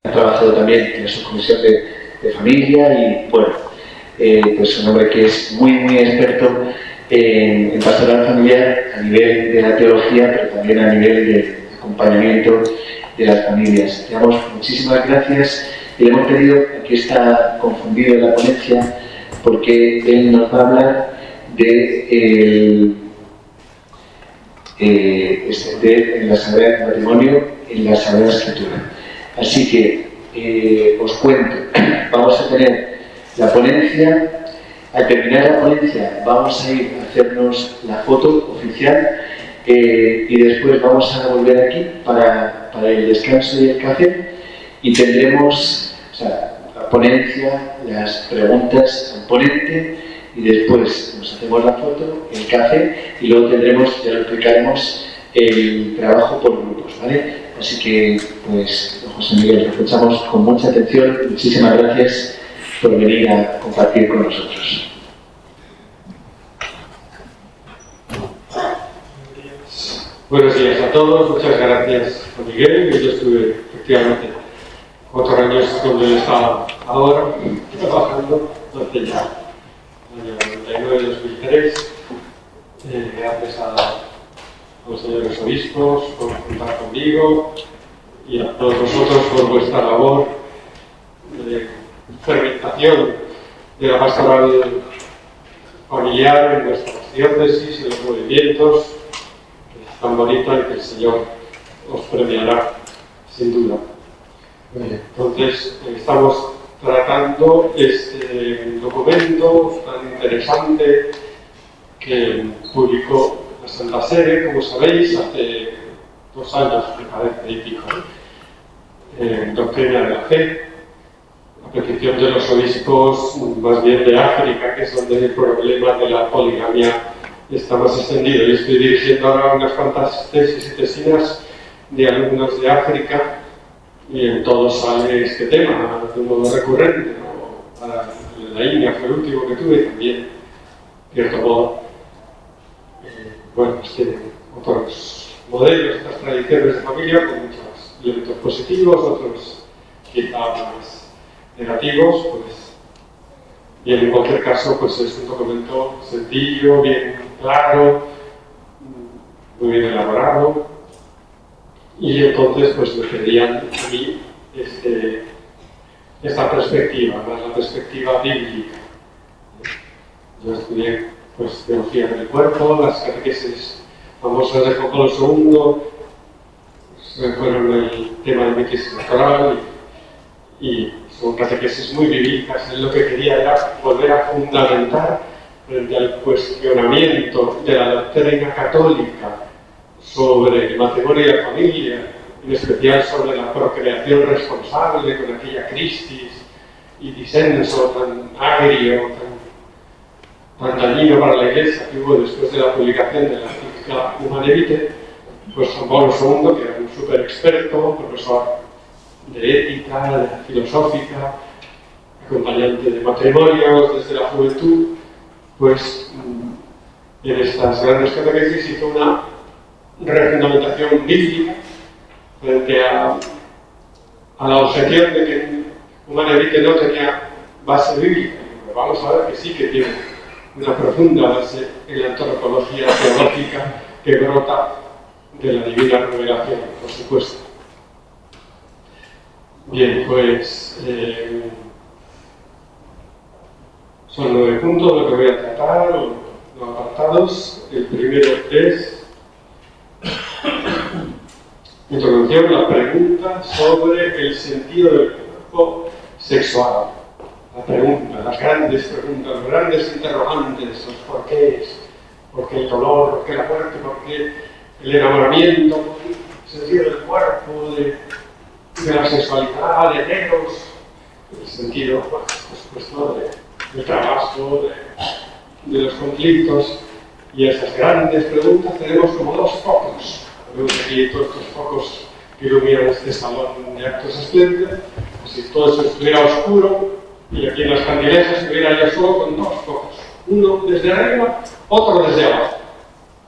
ha trabajado también en la subcomisión de familia y, bueno, pues un hombre que es muy experto en pastoral familiar a nivel de la teología, pero también a nivel de acompañamiento de las familias. Le damos muchísimas gracias y le hemos pedido, aquí está confundido en la ponencia, porque él nos va a hablar de extender la Sagrada del Matrimonio en la Sagrada Escritura. Así que os cuento, vamos a tener la ponencia. Al terminar la ponencia vamos a ir a hacernos la foto oficial y después vamos a volver aquí para el descanso y el café, y tendremos, o sea, la ponencia, las preguntas al ponente, y después nos hacemos la foto, el café, y luego tendremos, ya lo explicaremos, el trabajo por grupos, ¿vale? Así que, pues, José Miguel, lo escuchamos con mucha atención. Muchísimas gracias por venir a compartir con nosotros. Buenos días a todos, muchas gracias a Miguel. Yo estuve efectivamente 4 años donde él estaba ahora, trabajando desde ya, año 99-2003. Gracias a los señores obispos por contar conmigo y a todos vosotros por vuestra labor de fermentación de la pastoral familiar en nuestras diócesis y en los movimientos tan bonita y que el Señor os premiará, sin duda. Entonces, estamos tratando este documento tan interesante que publicó la Santa Sede, como sabéis, hace 2 años, me parece, y pico, Doctrina de la Fe, a petición de los obispos, más bien de África, que es donde el problema de la poligamia está más extendido. Yo estoy dirigiendo ahora unas cuantas tesis y tesinas de alumnos de África, y en todos sale este tema de un modo recurrente, ¿no? Para la India fue el último que tuve también, de cierto modo. Bueno, pues tienen otros modelos, otras tradiciones de familia con muchos elementos positivos, otros quizá más negativos. Pues bien, en cualquier caso, pues es un documento sencillo, bien claro, muy bien elaborado, y entonces pues me pedían a mí esta perspectiva, más la perspectiva bíblica. Yo estudié pues teología del cuerpo, las catequesis famosas de Juan Pablo II, pues, fueron el tema de mi tesis doctoral, y son catequesis muy bíblicas. Lo que quería era volver a fundamentar frente al cuestionamiento de la doctrina católica sobre el matrimonio y la familia, en especial sobre la procreación responsable, con aquella crisis y disenso tan agrio, tan dañino para la Iglesia que hubo después de la publicación de la encíclica Humanae Vitae. Pues Juan Pablo II, que era un súper experto, profesor de ética, de filosófica, acompañante de matrimonios desde la juventud, pues en estas grandes catequesis hizo una refundamentación bíblica frente a la objeción de que Humanae Vitae no tenía base bíblica. Pero vamos a ver que sí que tiene una profunda base en la antropología teológica que brota de la divina revelación, por supuesto. Bien, pues son 9 puntos lo que voy a tratar, los apartados. El primero es introducción, la pregunta sobre el sentido del cuerpo sexual. La pregunta, las grandes preguntas, los grandes interrogantes, los porqués, por qué el dolor, por qué la muerte, por qué el enamoramiento, por qué el sentido del cuerpo, de la sexualidad, de Eros, el sentido, por supuesto, del trabajo, de los conflictos. Y esas grandes preguntas tenemos como 2 focos. Vemos aquí todos estos focos que iluminan este salón de actos espléndido. Si todo eso estuviera oscuro y aquí en las candilejas estuviera yo solo con 2 focos. Uno desde arriba, otro desde abajo.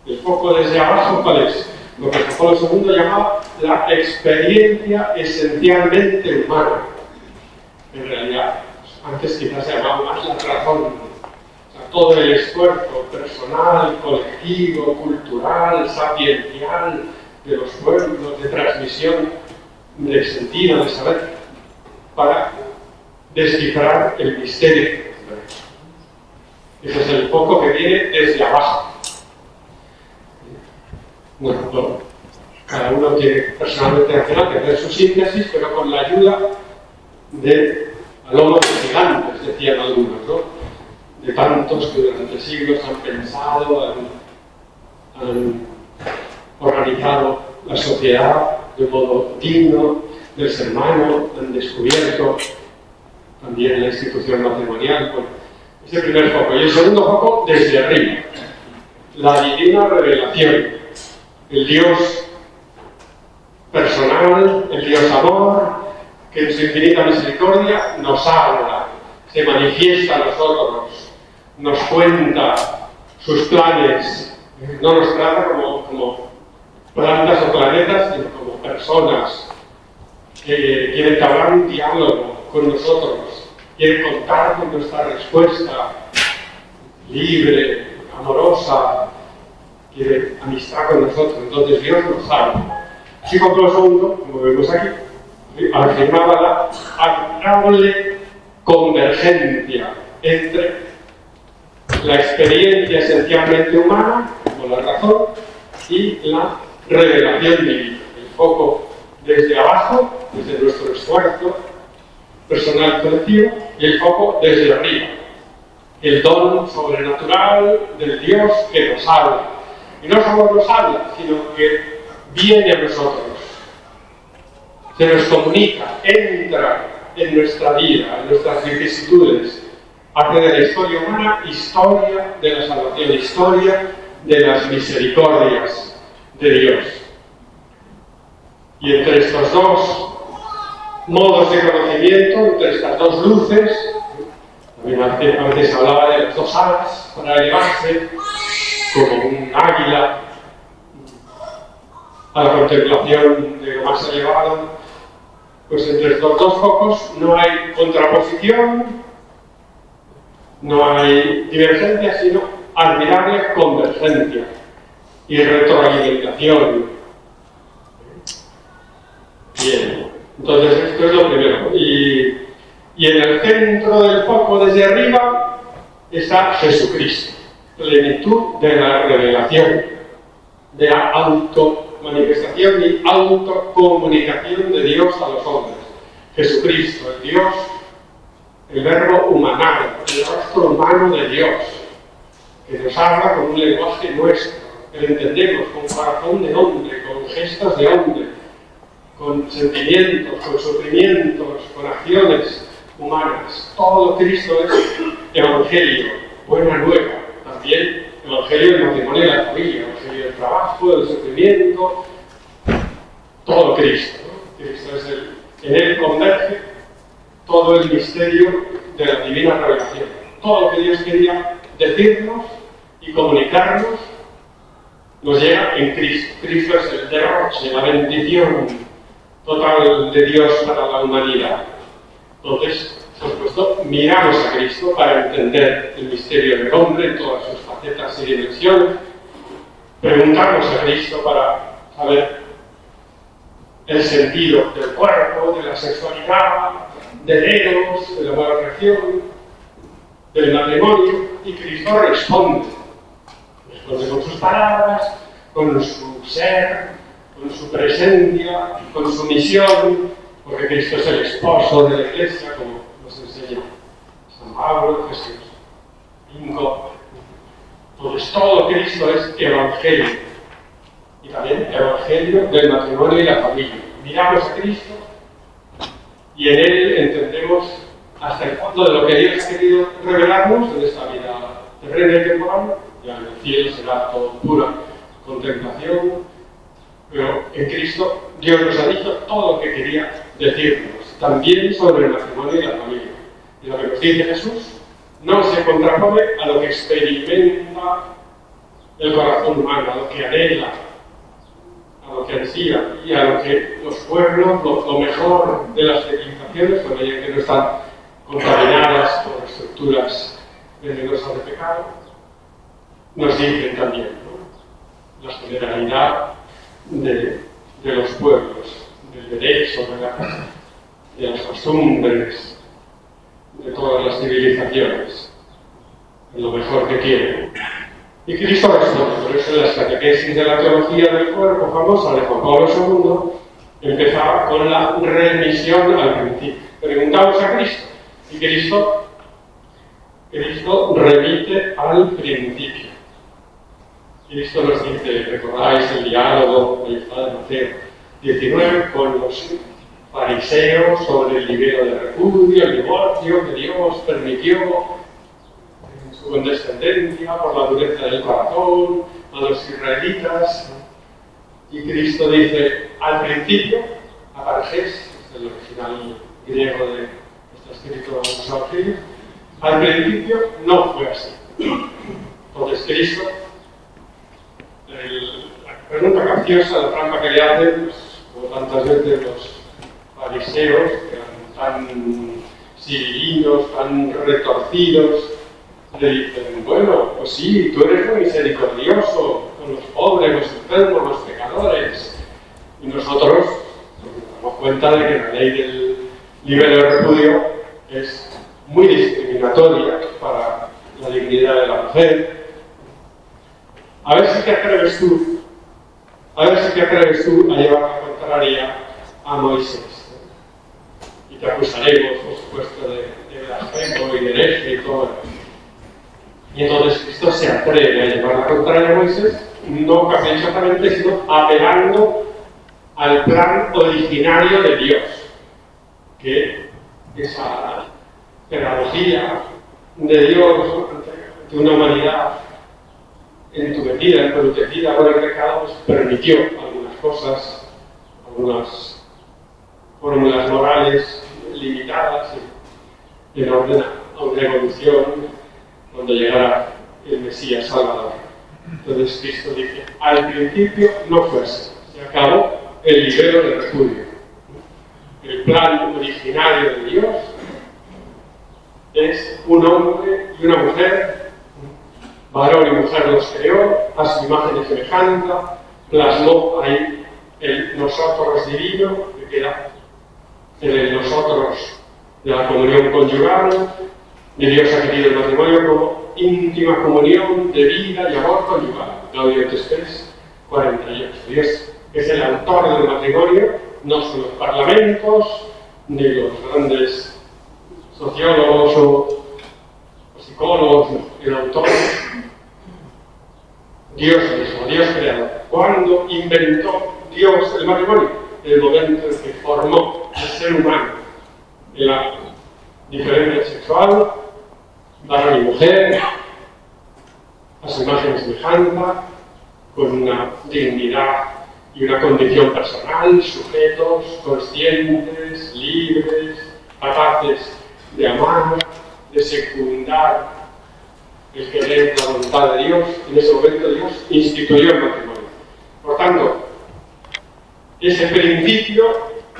El foco desde abajo, ¿cuál es? lo que Juan Pablo II llamaba la experiencia esencialmente humana. En realidad, antes quizás se llamaba más la razón. O sea, todo el esfuerzo personal, colectivo, cultural, sapiencial de los pueblos, de transmisión de sentido, de saber, para descifrar el misterio. Ese es el foco que viene desde abajo. Bueno, cada uno tiene personalmente que hacer su síntesis, pero con la ayuda de alomos gigantes, decían algunos, ¿no? De tantos que durante siglos han pensado, han organizado la sociedad de modo digno del ser humano, han descubierto también la institución matrimonial. Bueno, ese primer foco. Y el segundo foco, desde arriba. La divina revelación. El Dios personal, el Dios amor, que en su infinita misericordia nos habla, se manifiesta a nosotros, nos cuenta sus planes, no nos trata como plantas o planetas, sino como personas que quieren entablar un diálogo con nosotros, quieren contarnos nuestra respuesta libre, amorosa, quiere amistad con nosotros. Entonces Dios nos habla. Así como Juan Pablo II, como vemos aquí, afirmaba la admirable convergencia entre la experiencia esencialmente humana, como la razón, y la revelación divina. El foco desde abajo, desde nuestro esfuerzo personal y colectivo, y el foco desde arriba. El don sobrenatural del Dios que nos habla. Y no solo nos habla, sino que viene a nosotros. Se nos comunica, entra en nuestra vida, en nuestras vicisitudes, hace de la historia humana historia de la salvación, historia de las misericordias de Dios. Y entre estos dos modos de conocimiento, entre estas dos luces, también a veces se hablaba de las dos alas para elevarse, como un águila a la contemplación de lo más elevado. Pues entre estos dos focos no hay contraposición, no hay divergencia, sino admirable convergencia y retroalimentación. Bien, entonces esto es lo primero. Y en el centro del foco desde arriba está Jesucristo, plenitud de la revelación, de la automanifestación y autocomunicación de Dios a los hombres. Jesucristo, el Dios, el verbo humanado, el rostro humano de Dios, que nos habla con un lenguaje nuestro, que lo entendemos con corazón de hombre, con gestos de hombre, con sentimientos, con sufrimientos, con acciones humanas. Todo Cristo es evangelio, buena nueva. También evangelio del matrimonio y de la familia, evangelio del trabajo, del sufrimiento, todo Cristo, ¿no? Cristo es en él converge todo el misterio de la divina revelación. Todo lo que Dios quería decirnos y comunicarnos nos llega en Cristo. Cristo es el derroche, la bendición total de Dios para la humanidad. Entonces, por supuesto, miramos a Cristo para entender el misterio del hombre en todas sus facetas y dimensiones. Preguntamos a Cristo para saber el sentido del cuerpo, de la sexualidad, del eros, de la buena atracción, del matrimonio, y Cristo responde. Responde con sus palabras, con su ser, con su presencia, con su misión, porque Cristo es el esposo de la Iglesia, como nos enseña San Pablo, Jesús, Inco. Entonces todo Cristo es evangelio, y también evangelio del matrimonio y la familia. Miramos a Cristo y en él entendemos hasta el fondo de lo que Dios ha querido revelarnos en esta vida terrena y temporal. Ya en el cielo será todo pura contemplación, pero en Cristo Dios nos ha dicho todo lo que quería decirnos, también sobre el matrimonio y la familia. Y lo que nos dice Jesús no se contrapone a lo que experimenta el corazón humano, a lo que anhela lo que ansía y a lo que los pueblos, lo mejor de las civilizaciones, con ellas que no están contaminadas por estructuras venenosas de pecado, nos dicen también, ¿no? La solidaridad de los pueblos, del derecho, de las costumbres, de todas las civilizaciones, en lo mejor que quieren. Y Cristo responde, por eso en las catequesis de la teología del cuerpo famosa de Juan Pablo II empezaba con la remisión al principio. Preguntamos a Cristo, y Cristo remite al principio. Cristo nos dice, recordáis el diálogo del Padre Mateo 19 con los fariseos sobre el libelo de repudio, el divorcio que Dios permitió en su condescendencia por la dureza del corazón a los israelitas. Y Cristo dice, al principio, aparecéis, es el original griego de está escrito en los evangelios, al principio no fue así. Entonces Cristo, la pregunta capciosa, la trampa que le hacen, pues, como tantas veces los fariseos, que eran tan civilinos, tan retorcidos, le dicen, bueno, pues sí, tú eres muy misericordioso con los pobres, los enfermos, los pecadores. Y nosotros nos damos cuenta de que la ley del libelo de repudio es muy discriminatoria para la dignidad de la mujer. A ver si te atreves tú a llevar la contraria a Moisés. Y te acusaremos, por supuesto, de blasfemo y de hereje y todo eso. Y entonces Cristo se atreve a llevar la contraria a Moisés, no caprichosamente, sino apelando al plan originario de Dios, que esa pedagogía de Dios ante una humanidad entumecida, embrutecida por el pecado, pues permitió algunas cosas, algunas fórmulas morales limitadas en orden a una evolución cuando llegara el Mesías Salvador. Entonces Cristo dice, al principio no fue así, se acabó el libelo de repudio. El plan originario de Dios es un hombre y una mujer, varón y mujer los creó, a su imagen y semejanza, plasmó ahí el nosotros divino, que queda en el nosotros de la comunión conyugal, y Dios ha querido el matrimonio como íntima comunión de vida y amor conyugal. Gaudium et Spes 48. Dios es el autor del matrimonio, no son los parlamentos, ni los grandes sociólogos o psicólogos, no. El autor, Dios mismo, Dios creador. ¿Cuándo inventó Dios el matrimonio? En el momento en que formó al ser humano en la diferencia sexual, varón y mujer, a su imagen y semejanza, con una dignidad y una condición personal, sujetos, conscientes, libres, capaces de amar, de secundar el querer, la voluntad de Dios. En ese momento Dios instituyó el matrimonio. Por tanto, ese principio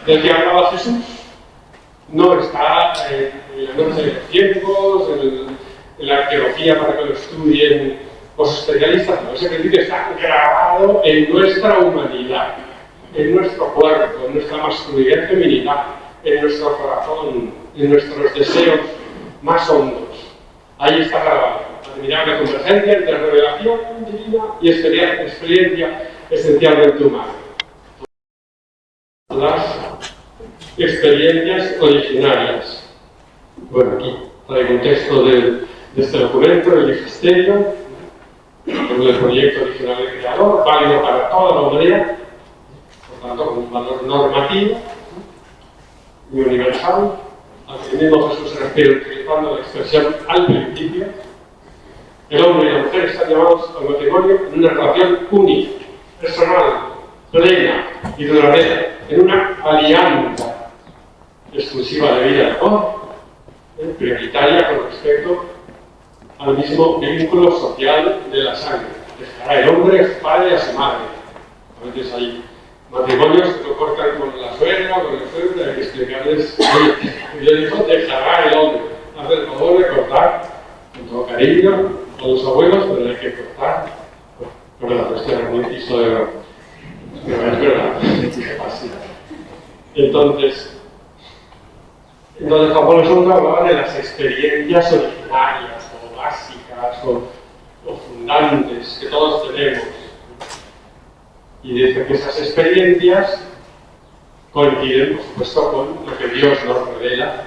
del que hablaba Jesús no está en la noche de los tiempos, en la arqueología para que lo estudien los especialistas, no. Ese principio está grabado en nuestra humanidad, en nuestro cuerpo, en nuestra masculinidad y feminidad, en nuestro corazón, en nuestros deseos más hondos. Ahí está grabado. Admirable convergencia entre revelación divina y experiencia esencialmente humana. Las experiencias originarias. Bueno, aquí traigo un texto de este documento, del Digisterio, el proyecto original del creador, válido para toda la humanidad, por tanto, con un valor normativo y universal, al que mismo Jesús se refiere utilizando la expresión al principio. El hombre y la mujer están llamados al matrimonio en una relación única, personal, plena y duradera, en una alianza exclusiva de vida de amor, prioritaria con respecto al mismo vínculo social de la sangre. Dejará el hombre a su padre y a su madre. A veces hay matrimonios que lo cortan con la suegra o con el suegro, hay que explicarles, oye, Dios dijo, dejará el hombre, hace el favor de cortar, con todo cariño, con los abuelos, pero hay que cortar. Perdón, esto era muy piso de broma. Pero es verdad, así. Entonces Juan Pablo II hablaba de las experiencias originarias, o básicas, o fundantes, que todos tenemos. Y dice que esas experiencias coinciden, por supuesto, con lo que Dios nos revela,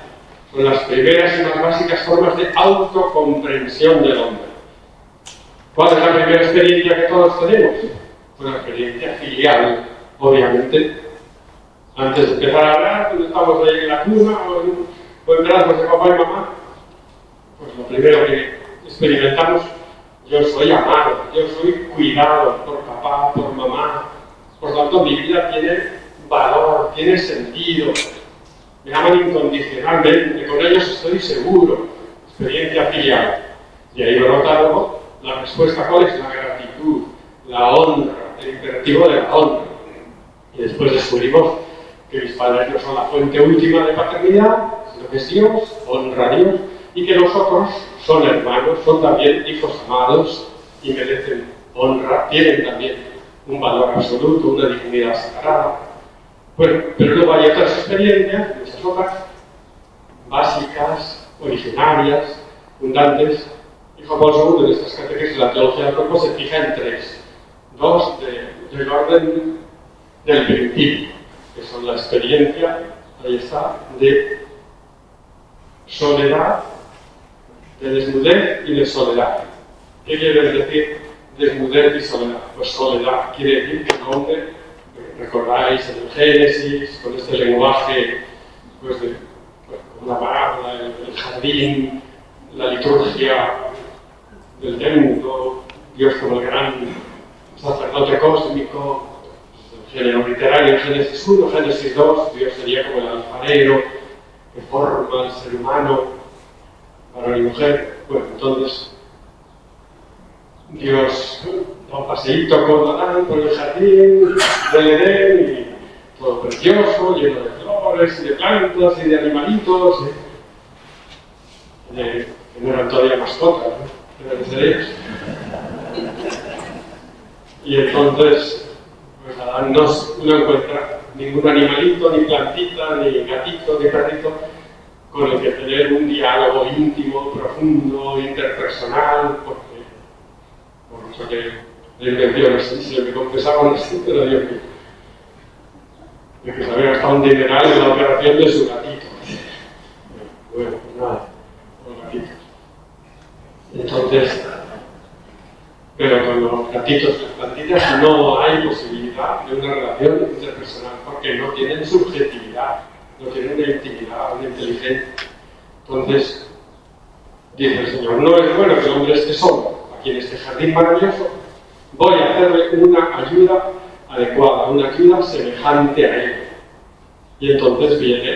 son las primeras y más básicas formas de autocomprensión del hombre. ¿Cuál es la primera experiencia que todos tenemos? Pues la experiencia filial, obviamente. Antes de empezar a hablar, cuando estamos ahí en la cuna o en brazos de papá y mamá, pues lo primero que experimentamos, yo soy amado, yo soy cuidado por papá, por mamá. Por tanto, mi vida tiene valor, tiene sentido. Me aman incondicionalmente, con ellos estoy seguro. Experiencia filial. Y ahí brota luego la respuesta, ¿cuál es? La gratitud, la honra, el imperativo de la honra. Y después descubrimos que mis padres no son la fuente última de paternidad, sino que es Dios, honra a Dios, y que nosotros son hermanos, son también hijos amados y merecen honra, tienen también un valor absoluto, una dignidad sagrada. Bueno, pero luego hay otras experiencias, muchas otras, básicas, originarias, fundantes, y Juan Pablo II en estas catequesis de la teología del cuerpo se fija en tres. Dos del orden del principio, que son la experiencia, ahí está, de soledad, de desnudez y de soledad. ¿Qué quiere decir desnudez y soledad? Pues soledad quiere decir que el hombre, recordáis en el Génesis, con este lenguaje, pues con la parábola, el jardín, la liturgia del templo, Dios como el gran sacerdote cósmico, el género literario, Génesis 1, Génesis 2, Dios sería como el alfarero que forma al ser humano, varón y mujer. Bueno, entonces Dios da un paseíto con Adán por el jardín del Edén y todo precioso, lleno de flores y de plantas y de animalitos, que no eran todavía mascotas, ¿no? Eran seres. Y entonces pues Adán no encuentra ningún animalito, ni plantita, ni gatito, ni perrito con el que tener un diálogo íntimo, profundo, interpersonal, porque por eso que la invención se me confesaban así, pero Dios mío, de que se había gastado un dineral en la operación de su gatito. Bueno, pues nada, los gatitos. Entonces, pero con los gatitos y las plantitas no hay posibilidad de una relación interpersonal porque no tienen subjetividad, no tienen una intimidad, una inteligencia. Entonces, dice el Señor, no es bueno que el hombre esté solo aquí en este jardín maravilloso, voy a hacerle una ayuda adecuada, una ayuda semejante a él. Y entonces viene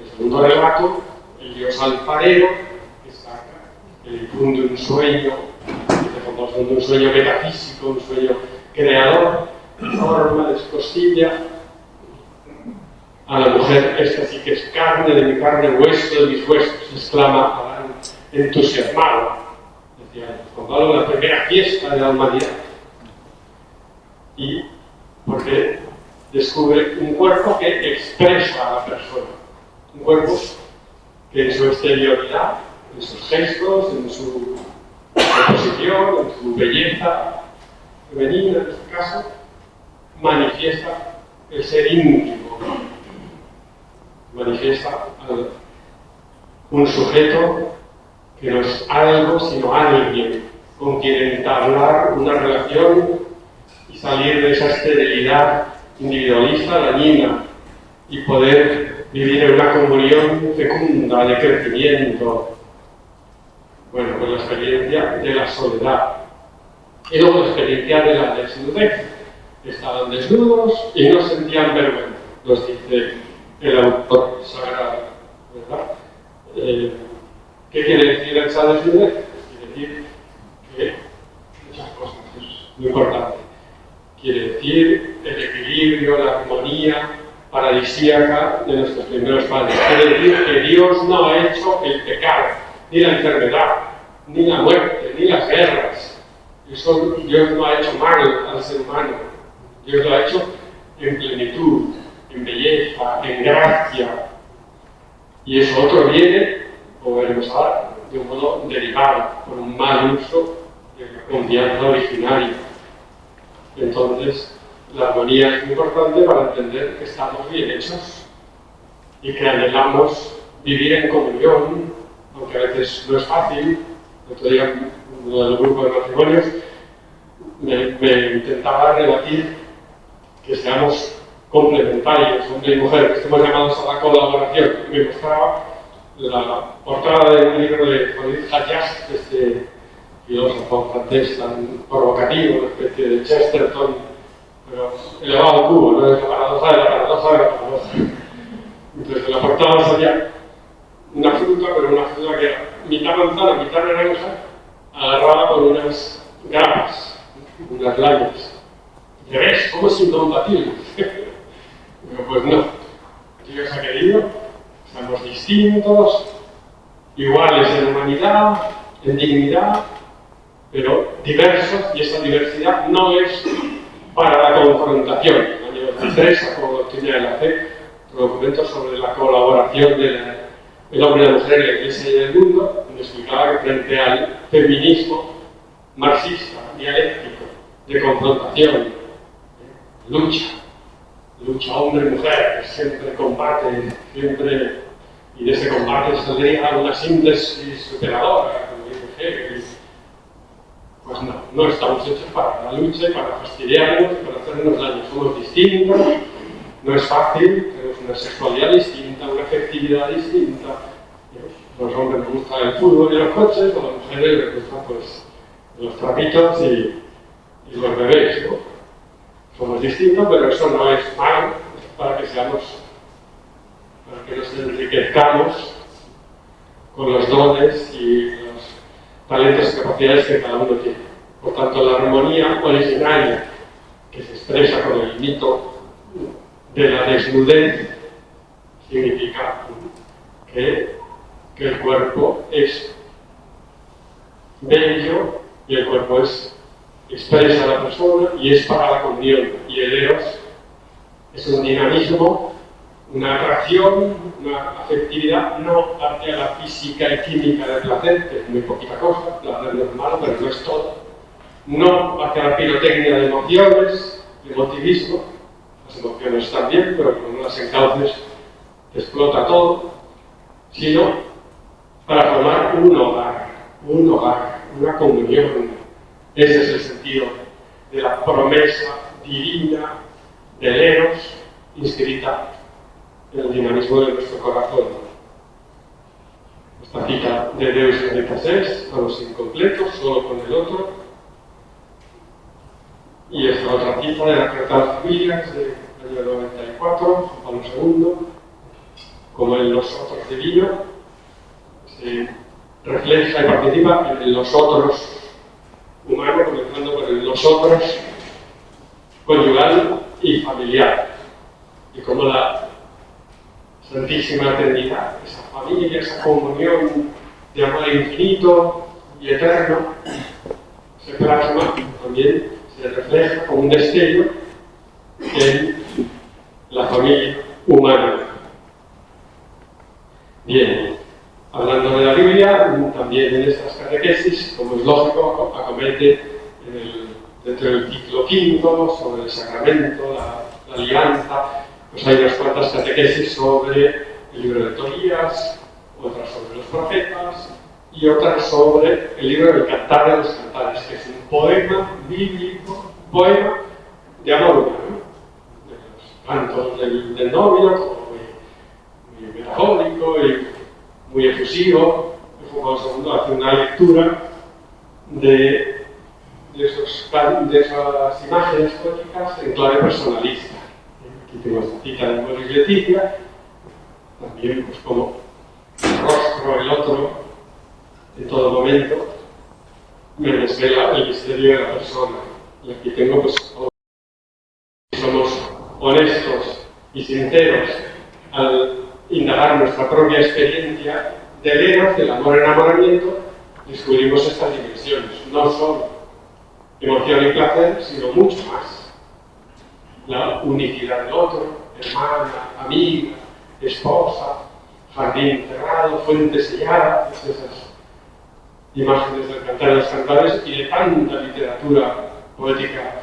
el segundo relato, el Dios alfarero, que saca, que difunde un sueño, un sueño metafísico, un sueño creador, forma, descostilla a la mujer, esta sí que es carne de mi carne, hueso de mis huesos, exclama Adán entusiasmado. Decía Juan Pablo, la primera fiesta de la humanidad. Y porque descubre un cuerpo que expresa a la persona, un cuerpo que en su exterioridad, en sus gestos, en su composición, en su belleza femenina, en este caso, manifiesta el ser íntimo, manifiesta un sujeto que no es algo, sino alguien con quien entablar una relación y salir de esa esterilidad individualista, dañina, y poder vivir en una comunión fecunda de crecimiento. Bueno, pues la experiencia de la soledad. Y luego la experiencia de la desnudez. Estaban desnudos y no sentían vergüenza, nos dice el autor sagrado, ¿verdad? ¿Qué quiere decir esa desnudez? Quiere decir que muchas cosas, es muy importante. Quiere decir el equilibrio, la armonía armonía paradisíaca de nuestros primeros padres. Quiere decir que Dios no ha hecho el pecado, ni la enfermedad, ni la muerte, ni las guerras. Eso Dios no ha hecho mal al ser humano. Dios lo ha hecho en plenitud, en belleza, en gracia. Y eso otro viene, como veremos ahora, de un modo derivado, por un mal uso de la confianza originaria. Entonces, la armonía es muy importante para entender que estamos bien hechos y que anhelamos vivir en comunión, aunque a veces no es fácil. El otro día, uno del grupo de matrimonios me intentaba rebatir que seamos complementarios, hombre y mujer, que estemos llamados a la colaboración. Y me mostraba la portada de un libro de Fabrice Hayas, este filósofo francés tan provocativo, una especie de Chesterton, pero elevado al cubo, ¿no? Es la paradoja de la paradoja de la paradoja. Entonces, en la portada salía una fruta, pero una fruta que era mitad manzana, mitad naranja, agarrada por unas grapas, unas layas. ¿Ya ves? ¿Cómo es incompatible? Pero pues no. Dios ha querido, somos distintos, iguales en humanidad, en dignidad, pero diversos, y esa diversidad no es para la confrontación. En el año 2003 sacó Doctrina de la Fe, un documento sobre la colaboración del hombre y la mujer en la Iglesia y en el mundo, donde explicaba que frente al feminismo marxista, dialéctico, de confrontación, lucha hombre-mujer, que siempre combate, y de ese combate saldría una síntesis superadora, como dice Hegel. Pues no estamos hechos para la lucha y para fastidiarnos y para hacernos daño. Somos distintos, no es fácil, tenemos una sexualidad distinta, una afectividad distinta. A los hombres les gusta el fútbol y los coches, a las mujeres les gustan pues, los trapitos y los bebés, ¿no? Somos distintos, pero eso no es malo para que nos enriquezcamos con los dones y los talentos y capacidades que cada uno tiene. Por tanto, la armonía originaria que se expresa con el mito de la desnudez significa que el cuerpo es bello y el cuerpo expresa a la persona y es para la comunión. Y el eros es un dinamismo, una atracción, una afectividad, no hacia la física y química del placer, que es muy poquita cosa, placer no es malo, pero no es todo. No hacia la pirotecnia de emociones, de emotivismo, las emociones están bien, pero cuando las encauces explota todo, sino para formar un hogar, una comunión. Ese es el sentido de la promesa divina del eros inscrita en el dinamismo de nuestro corazón. Esta cita de Deus Veritas Est, a los incompletos, solo con el otro. Y esta otra cita de la Carta a las Familias del año 94, Juan Pablo II, como el nosotros divino, se refleja y participa en el nosotros humano, comenzando por el nosotros conyugal y familiar. Y como la Santísima Trinidad, esa familia, esa comunión de amor infinito y eterno, se plasma también, se refleja como un destello en la familia humana. Bien, hablando de la Biblia, también en estas catequesis, como es lógico, acomete dentro del ciclo quinto sobre el sacramento, la alianza, pues hay unas cuantas catequesis sobre el libro de Tobías, otras sobre los profetas y otras sobre el libro del Cantar de los Cantares, que es un poema bíblico, poema de amor humano, de los cantos del novio, como muy metafórico y muy efusivo. Juan Pablo II hace una lectura de esas imágenes poéticas en clave personalista. Aquí tengo esta cita de Boris Leticia, también pues como el rostro, el otro, en todo momento, me desvela el misterio de la persona. Y aquí tengo, pues, somos honestos y sinceros al indagar nuestra propia experiencia de veras del amor-enamoramiento, descubrimos estas dimensiones. No solo emoción y placer, sino mucho más. La unicidad del otro, hermana, amiga, esposa, jardín cerrado, fuente sellada, esas imágenes del Cantar de los Cantares y de tanta literatura poética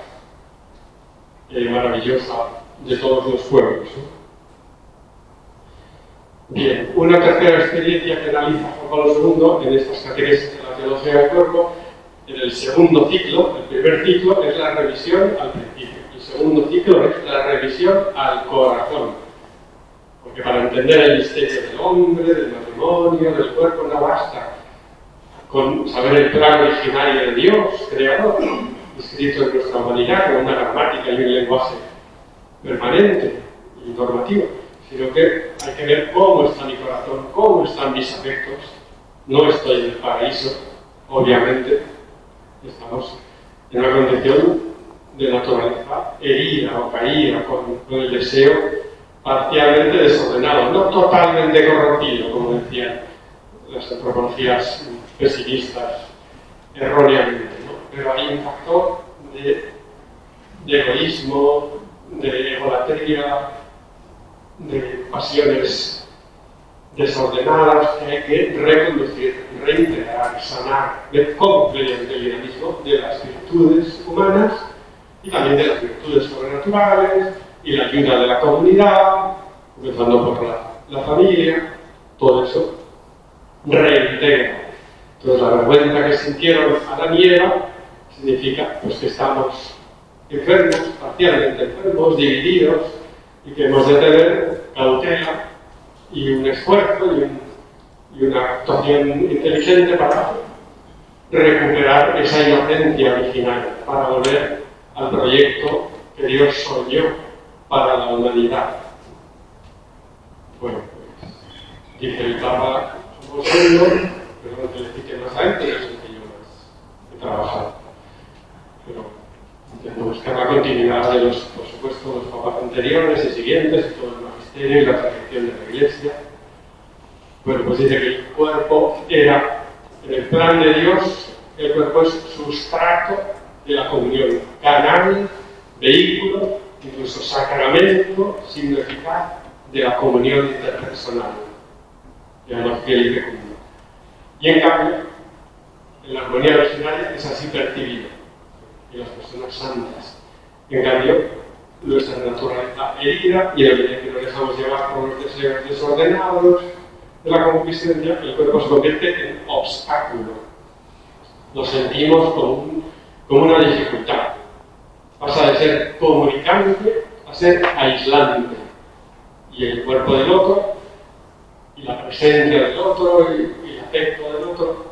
maravillosa de todos los pueblos, ¿no? Bien, una tercera experiencia que analiza Juan Pablo II en estas catequesis de la teología del cuerpo, en el segundo ciclo. El primer ciclo es la revisión al principio, el segundo ciclo es la revisión al corazón, porque para entender el misterio del hombre, del matrimonio, del cuerpo, no basta con saber el plan originario de Dios, creador, escrito en nuestra humanidad con una gramática y un lenguaje permanente y normativo, sino que hay que ver cómo está mi corazón, cómo están mis afectos. No estoy en el paraíso, obviamente, estamos en una condición de naturaleza herida o caída, con el deseo parcialmente desordenado, no totalmente corrompido, como decían las antropologías pesimistas erróneamente, ¿no? Pero hay un factor de egoísmo, de egolatría, de pasiones desordenadas que hay que reconducir, reintegrar, sanar, ver cómo mediante el dinamismo de las virtudes humanas y también de las virtudes sobrenaturales y la ayuda de la comunidad, comenzando por la familia, todo eso reintegra. Entonces la vergüenza que sintieron Adán y Eva significa pues, que estamos enfermos, parcialmente enfermos, divididos, y que hemos de tener cautela y un esfuerzo y una actuación inteligente para recuperar esa inocencia original, para volver al proyecto que Dios soñó para la humanidad. Bueno, pues, dice el Papa Juan Pablo II, perdón que le cite más a él, pero es el que yo más he trabajado. Pero intento buscar la continuidad de los, por supuesto, los papas anteriores y siguientes, y todo el magisterio y la tradición de la Iglesia. Bueno, pues dice que el cuerpo era, en el plan de Dios, el cuerpo es sustrato de la comunión, canal, vehículo, incluso sacramento, signo eficaz de la comunión interpersonal, de la fiel y fecunda. Y en cambio, en la armonía originaria es así percibido, y las personas santas. En cambio, nuestra naturaleza herida y en la medida que nos dejamos llevar por los deseos desordenados de la concupiscencia, el cuerpo se convierte en obstáculo. Lo sentimos como una dificultad. Pasa de ser comunicante a ser aislante. Y el cuerpo del otro, y la presencia del otro, y el afecto del otro,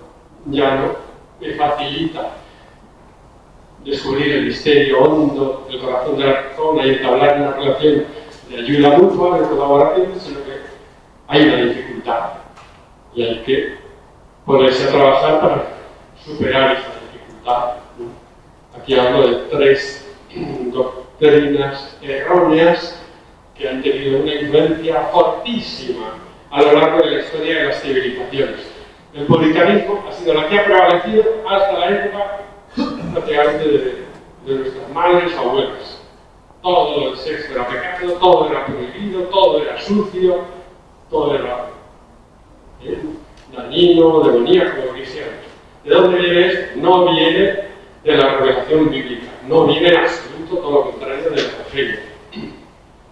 ya no me facilita descubrir el misterio hondo del corazón de la persona y entablar una relación de ayuda mutua, de colaboración, sino que hay una dificultad y hay que ponerse a trabajar para superar esa dificultad. Aquí hablo de 3 doctrinas erróneas que han tenido una influencia fortísima a lo largo de la historia de las civilizaciones. El puritanismo ha sido la que ha prevalecido hasta la época prácticamente de nuestras madres o abuelas. Todo el sexo era pecado, todo era prohibido, todo era sucio, todo era dañino, demoníaco, lo que sea. ¿De dónde viene esto? No viene de la revelación bíblica, no viene en absoluto todo lo contrario del Evangelio.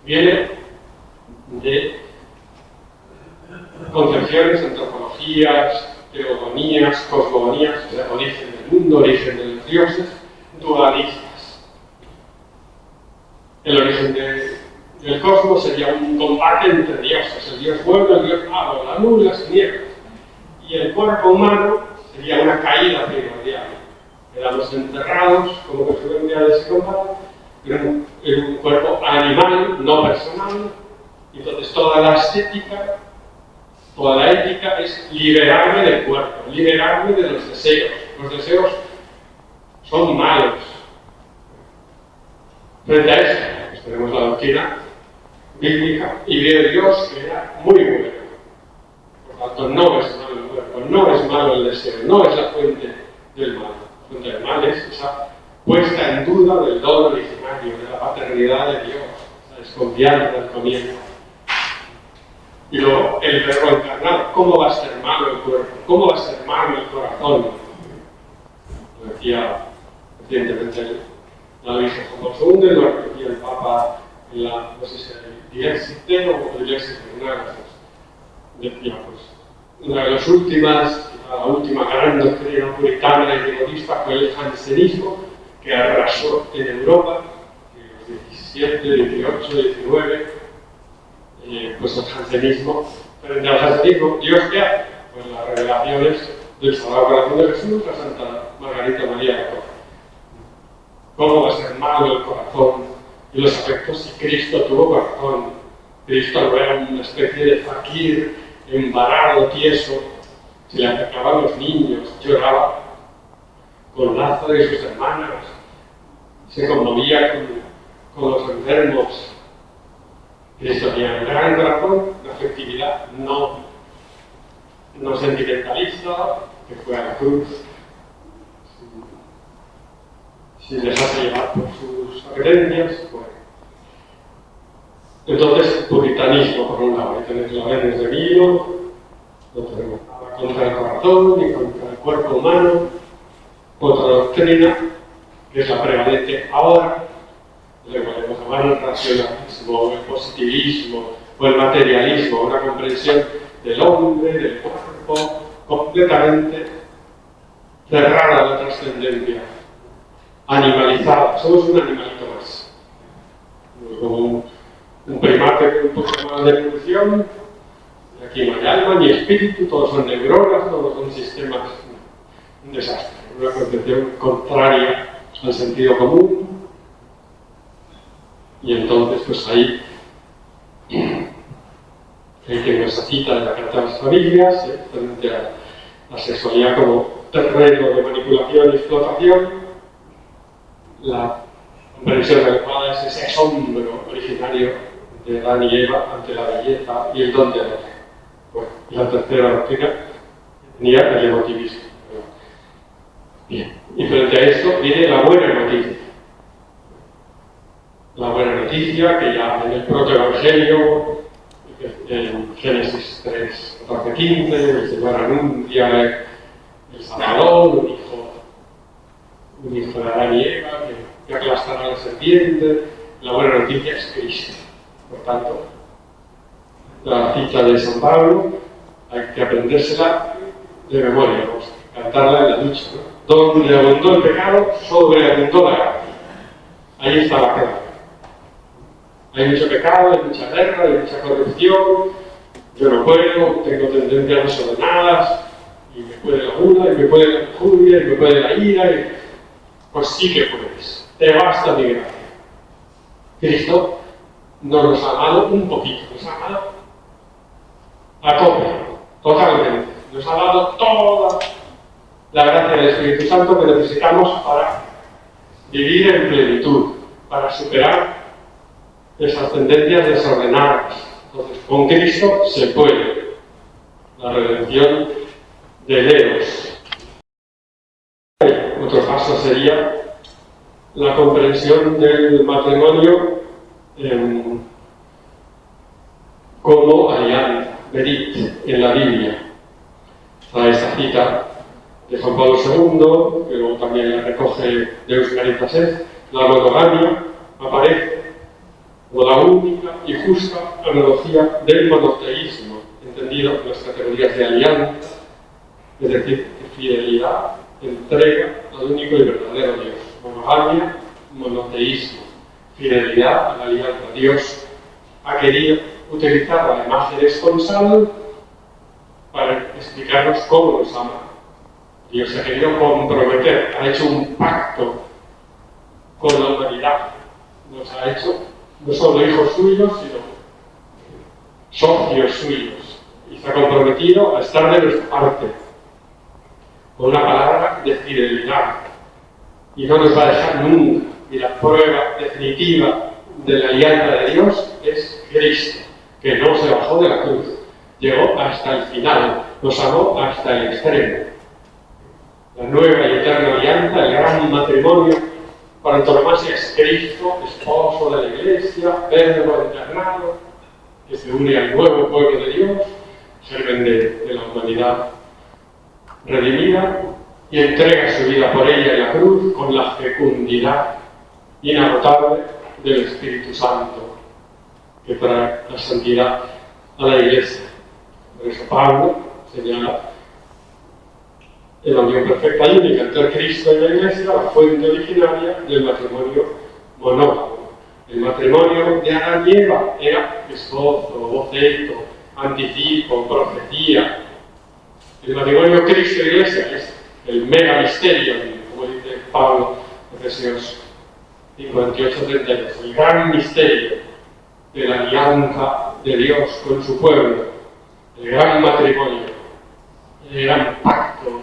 Viene de concepciones, antropologías, teogonías, cosmogonías, o sea, origen del mundo, origen de los dioses, dualistas. El origen del cosmos sería un combate entre dioses, el dios bueno, el dios malo, la luz y las tinieblas. Y el cuerpo humano sería una caída primordial. Quedamos enterrados, como consecuencia de ese combate, en un cuerpo animal, no personal. Entonces toda la estética, toda la ética es liberarme del cuerpo, liberarme de los deseos. Los deseos son malos. Frente a eso, pues tenemos la doctrina bíblica y ve a Dios que era muy bueno. Por tanto, no es malo el cuerpo, no es malo el deseo, no es la fuente del mal. La fuente del mal es esa puesta en duda del don originario, de la paternidad de Dios, la desconfianza del comienzo. Y luego el verbo encarnado. ¿Cómo va a ser malo el cuerpo? ¿Cómo va a ser malo el corazón? Lo decía recientemente la Virgen Juan Pablo II, lo repetía el Papa en la, no sé si era Diexite o Diexite, una de las dos. Decía, pues, una de las últimas, la última gran doctrina puritana y rigorista fue el jansenismo, que arrasó en Europa en los 17, 18, 19. Pues el jansenismo, frente al jansenismo, ¿Dios qué hace? Pues las revelaciones del Sagrado Corazón de Jesús, la Santa Margarita María de Torre. ¿Cómo va a ser malo el corazón y los afectos si Cristo tuvo corazón? Cristo no era una especie de faquir, embarado, tieso, se le acercaban los niños, lloraba con Lázaro y sus hermanas, se conmovía con los enfermos. Cristo tenía un gran corazón, una afectividad no sentimentalista, que fue a la cruz sin dejarse llevar por sus apetencias. Bueno. Entonces, puritanismo, por un lado, ahí tenéis la Venus de Milo, no tenemos nada contra el corazón ni contra el cuerpo humano. Otra doctrina, que es la prevalente ahora, le podemos llamar el racionalismo, el positivismo o el materialismo, una comprensión del hombre, del cuerpo, completamente cerrada a la trascendencia, animalizada. Somos un animalito más, como un primate con un poco más de evolución. Aquí no hay alma ni espíritu, todos son neuronas, todos son sistemas, un desastre, una concepción contraria al sentido común. Y entonces, pues ahí tengo esa cita de la Carta de las Familias, frente a la sexualidad como terreno de manipulación y explotación, la comprensión adecuada es ese asombro originario de Adán y Eva ante la belleza y el don de Dios. Bueno, y la tercera doctrina tenía el emotivismo. Bien, y frente a esto viene la buena noticia. La buena noticia que ya en el protoevangelio, en Génesis 3, 14, 15, el Señor anuncia el Salvador, un hijo de Adán y Eva, que aplastará a la serpiente. La buena noticia es Cristo. Por tanto, la cita de San Pablo hay que aprendérsela de memoria, vamos a cantarla en la ducha, ¿no? Donde abundó el pecado, sobreabundó la gracia. Ahí está la clave. Hay mucho pecado, hay mucha guerra, hay mucha corrupción. Yo no puedo, tengo tendencias desordenadas, y me puede la gula, y me puede la injuria, y me puede la ira. Pues sí que puedes. Te basta mi gracia. Cristo no nos ha amado un poquito, nos ha amado a tope, totalmente. Nos ha dado toda la gracia del Espíritu Santo que necesitamos para vivir en plenitud, para superar esas tendencias desordenadas. Entonces, con Cristo se puede. La redención del Eros. Otro paso sería la comprensión del matrimonio como alianza, berit, en la Biblia. Está esta cita de Juan Pablo II, que luego también la recoge Deus Caritas Est, la monogamia aparece como la única y justa analogía del monoteísmo, entendido en las categorías de alianza, es decir, de fidelidad, entrega al único y verdadero Dios. Monogamia, monoteísmo, fidelidad a la alianza. Dios ha querido utilizar la imagen esponsal para explicarnos cómo nos ama. Dios se ha querido comprometer, ha hecho un pacto con la humanidad. Nos ha hecho no solo hijos suyos, sino socios suyos. Y se ha comprometido a estar de nuestra parte, con una palabra de fidelidad. Y no nos va a dejar nunca. Y la prueba definitiva de la alianza de Dios es Cristo, que no se bajó de la cruz, llegó hasta el final, nos amó hasta el extremo. La nueva y eterna alianza, el gran matrimonio, por antonomasia es Cristo, esposo de la Iglesia, verbo encarnado, que se une al nuevo pueblo de Dios, sirven de la humanidad redimida y entrega su vida por ella en la cruz con la fecundidad inagotable del Espíritu Santo que trae la santidad a la Iglesia. Por eso Pablo señala en la unión perfecta y única entre Cristo y la Iglesia, la fuente originaria del matrimonio monógamo. El matrimonio de Adán y Eva era esposo, boceto, anticipo, profecía. El matrimonio Cristo-Iglesia es el mega misterio, como dice Pablo en Efesios 58-32, el gran misterio de la alianza de Dios con su pueblo, el gran matrimonio, el gran pacto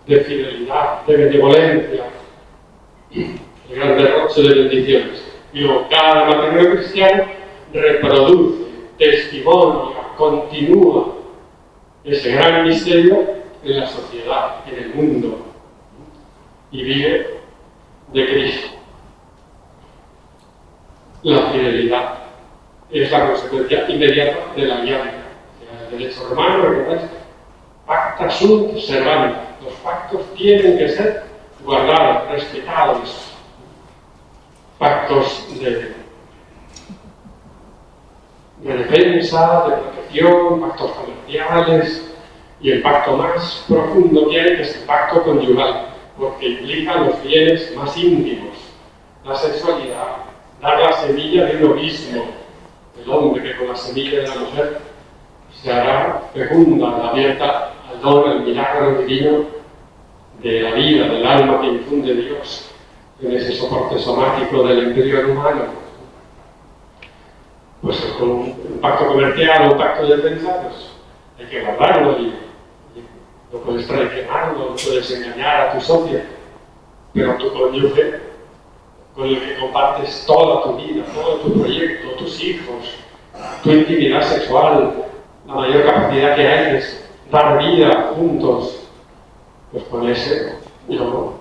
de fidelidad, de benevolencia, el gran derroche de bendiciones. Y luego cada matrimonio cristiano reproduce, testimonia, continúa ese gran misterio en la sociedad, en el mundo, y vive de Cristo. La fidelidad es la consecuencia inmediata de la alianza. El derecho romano, ¿recordáis? Pacta sunt servanda. Los pactos tienen que ser guardados, respetados. Pactos de defensa, de protección, pactos comerciales, y el pacto más profundo que hay, que es el pacto conyugal, porque implica los bienes más íntimos, la sexualidad, dar la semilla de uno mismo, el hombre que con la semilla de la mujer se hará fecunda, abierta al don, al milagro divino de la vida, del alma que infunde Dios en ese soporte somático del interior humano. Pues con un pacto comercial o un pacto de defensa, pues hay que guardarlo y no puedes traicionarlo, no puedes engañar a tu socio, pero a tu cónyuge, con el que compartes toda tu vida, todo tu proyecto, tus hijos, tu intimidad sexual, la mayor capacidad que hay es dar vida juntos, pues con ese, y luego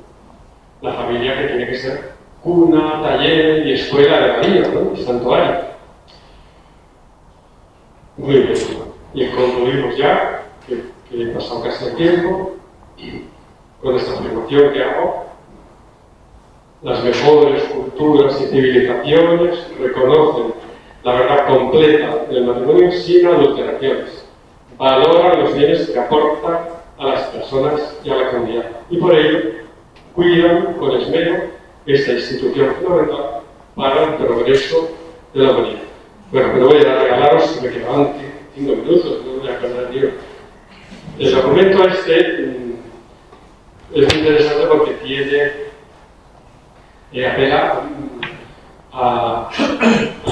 la familia que tiene que ser cuna, taller y escuela de la vida, ¿no? Y santuario. Muy bien, y concluimos ya, que he pasado casi el tiempo, con esta afirmación que hago. Las mejores culturas y civilizaciones reconocen la verdad completa del matrimonio sin adulteraciones. Valoran los bienes que aportan a las personas y a la comunidad. Y por ello, cuidan con esmero esta institución fundamental para el progreso de la humanidad. Bueno, pero voy a regalaros, si me quedan 5 minutos, no voy a perder ni uno. El documento este es interesante porque apela al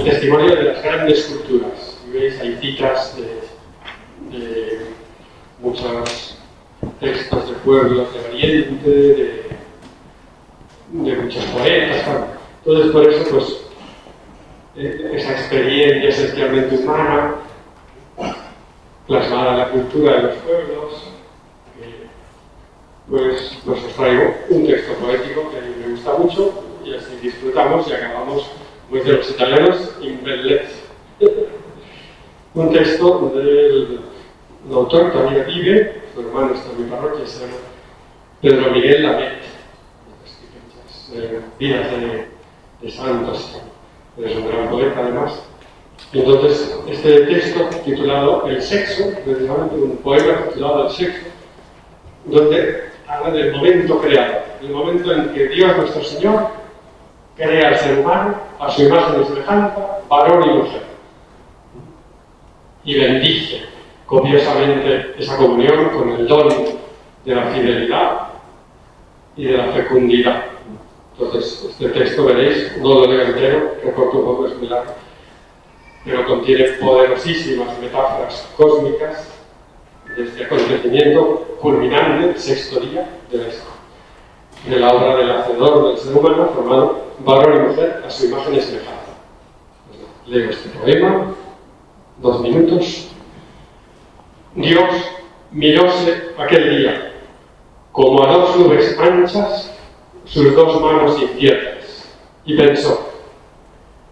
testimonio de las grandes culturas. Y veis, hay citas de muchos textos de pueblos de Oriente, de muchos poetas, claro. Entonces, por eso, pues, esa experiencia esencialmente humana, plasmada en la cultura de los pueblos, pues os traigo un texto poético que a mí me gusta mucho, y así disfrutamos y acabamos, como dicen los italianos, in bellezza. Un texto del autor que todavía vive, su hermano está en mi parroquia, se llama Pedro Miguel Lamet, vidas de santos, es un gran poeta además. Y entonces, este texto titulado El sexo, precisamente un poema titulado El sexo, donde habla del momento creado, el momento en que Dios nuestro Señor crea al ser humano a su imagen y semejanza, varón y mujer, y bendice copiosamente esa comunión con el don de la fidelidad y de la fecundidad. Entonces, este texto, veréis, no lo leo entero, recorto un poco, es muy largo, pero contiene poderosísimas metáforas cósmicas de este acontecimiento culminante, el sexto día de la obra del Hacedor del ser humano, formado varón y mujer a su imagen y semejanza. Leo este poema. 2 minutos. Dios miróse aquel día, como a 2 nubes anchas, sus 2 manos inciertas, y pensó: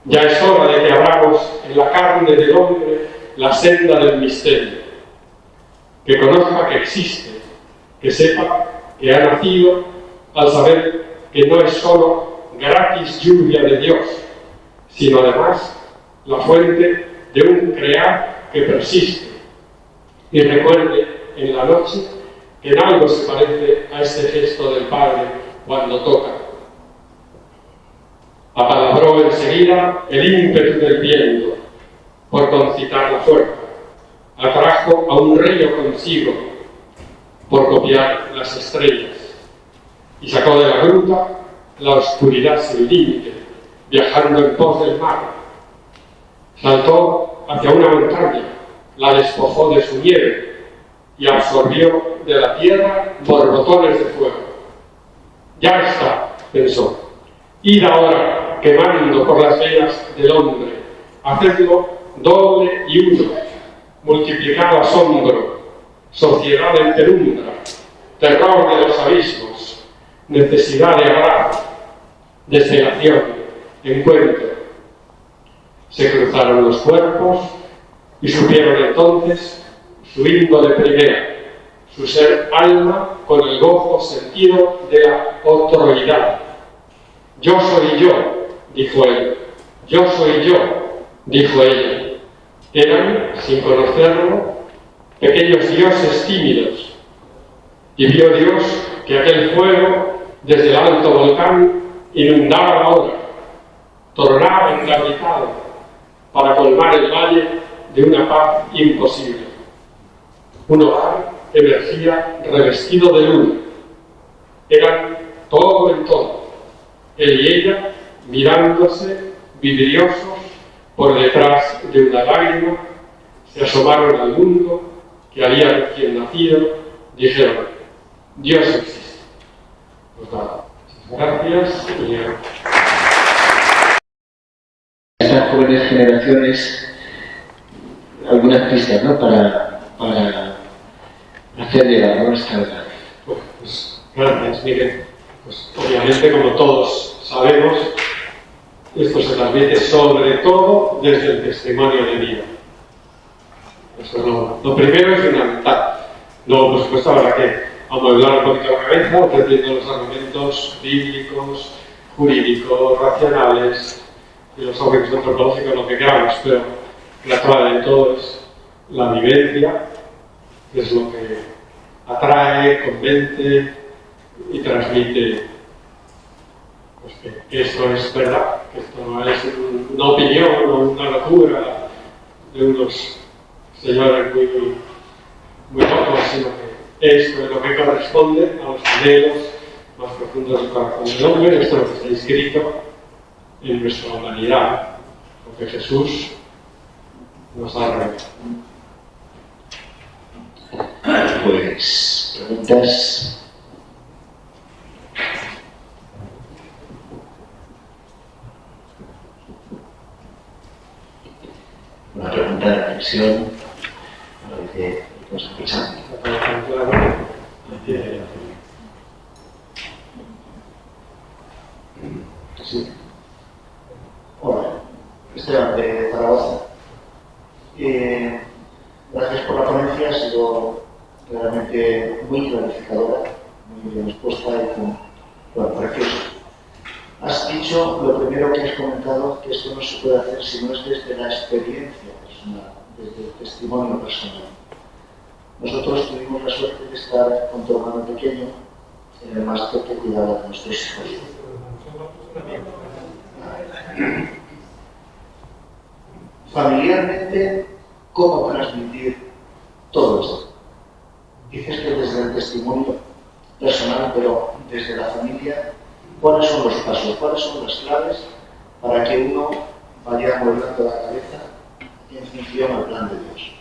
ya es hora de que abramos en la carne del hombre la senda del misterio, que conozca que existe, que sepa que ha nacido, al saber que no es solo gratis lluvia de Dios, sino además la fuente de un crear que persiste, y recuerde en la noche que en algo se parece a este gesto del Padre cuando toca. Apalabró enseguida el ímpetu del viento por concitar la fuerza, atrajo a un río consigo por copiar las estrellas, y sacó de la gruta la oscuridad sin límite, viajando en pos del mar. Saltó hacia una montaña, la despojó de su nieve y absorbió de la tierra borbotones de fuego. Ya está, pensó, id ahora quemando por las venas del hombre, hacedlo doble y uno, multiplicado asombro, sociedad en penumbra, terror de los abismos, necesidad de abrazo, desolación, encuentro. Se cruzaron los cuerpos y supieron entonces su índole primera, su ser alma con el gozo sentido de la otroidad. Yo soy yo, dijo él. Yo soy yo, dijo ella. Eran, sin conocerlo, pequeños dioses tímidos. Y vio Dios que aquel fuego, desde el alto volcán, inundaba la hora, tornaba encabritado, para colmar el valle de una paz imposible. Un hogar emergía revestido de luna. Eran todo en todo. Él y ella, mirándose, vidriosos, por detrás de una lágrima, se asomaron al mundo que había recién nacido, dijeron: Dios existe. Pues nada, muchas gracias. Estas jóvenes generaciones, algunas pistas, ¿no?, para hacer llegar, ¿no?, esta verdad. Pues gracias, Miguel. Pues obviamente, como todos sabemos, esto se transmite sobre todo desde el testimonio de vida. Eso es lo primero y fundamental. Luego, por supuesto, habrá que amueblar un poquito la cabeza, ofreciendo los argumentos bíblicos, jurídicos, racionales, filosóficos, antropológicos, lo que queramos, pero la clave de todo es la vivencia, que es lo que atrae, convence y transmite, pues, que esto es verdad, que esto no es una opinión o una locura de unos señores muy locos, sino que esto es lo que corresponde a los anhelos más profundos del corazón del hombre. Esto es lo que está inscrito en nuestra humanidad, porque Jesús nos ha revelado. Pues, preguntas. Una pregunta de reflexión a lo que hemos escuchado. Sí. Hola, Esteban de Zaragoza. Gracias por la ponencia, ha sido realmente muy clarificadora, muy bien expuesta y preciosa. Has dicho, lo primero que has comentado, que esto no se puede hacer si no es desde la experiencia personal, desde el testimonio personal. Nosotros tuvimos la suerte de estar con tu hermano pequeño en el máster que cuidaba de nuestros hijos. Familiarmente, ¿cómo transmitir todo esto? Dices que desde el testimonio personal, pero desde la familia, ¿cuáles son los pasos, cuáles son las claves para que uno vaya moviendo la cabeza en función al plan de Dios?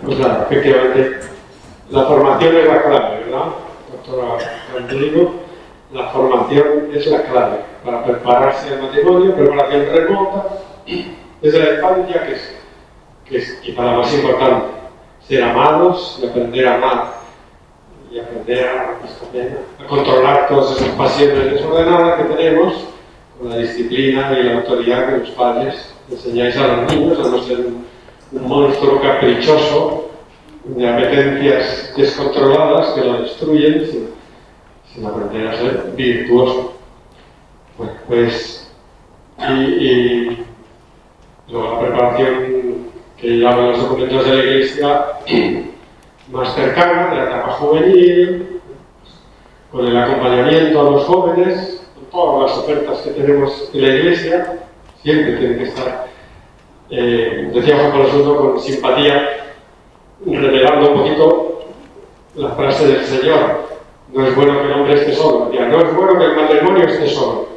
Pues claro, efectivamente, la formación es la clave, ¿verdad, doctora Cantiligo? La formación es la clave para prepararse al matrimonio, preparación remota, desde la infancia, que es que es quizá la más importante, ser amados y aprender a amar, y aprender a controlar todas esas pasiones desordenadas que tenemos con la disciplina y la autoridad que los padres enseñáis a los niños, a no ser un monstruo caprichoso de apetencias descontroladas que lo destruyen sin aprender a ser virtuoso. Bueno, pues, y luego la preparación que llaman los documentos de la Iglesia más cercana, de la etapa juvenil, con el acompañamiento a los jóvenes, con todas las ofertas que tenemos en la Iglesia, siempre tiene que estar, decía Juan Pablo II, con simpatía, revelando un poquito la frase del Señor: no es bueno que el hombre esté solo. Decía, no es bueno que el matrimonio esté solo,